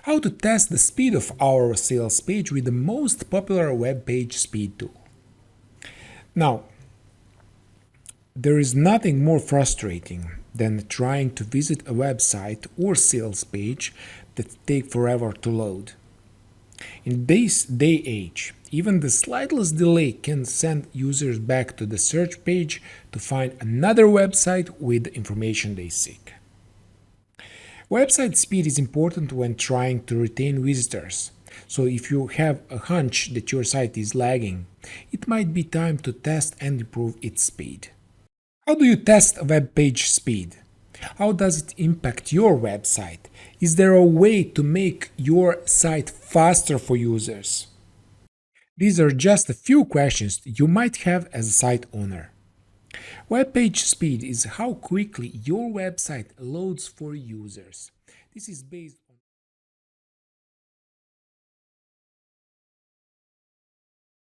How to test the speed of our sales page with the most popular web page speed tool. Now, there is nothing more frustrating than trying to visit a website or sales page that take forever to load. In this day age, even the slightest delay can send users back to the search page to find another website with the information they seek. Website speed is important when trying to retain visitors. So if you have a hunch that your site is lagging, it might be time to test and improve its speed. How do you test a web page speed? How does it impact your website? Is there a way to make your site faster for users? These are just a few questions you might have as a site owner. Web page speed is how quickly your website loads for users. This is based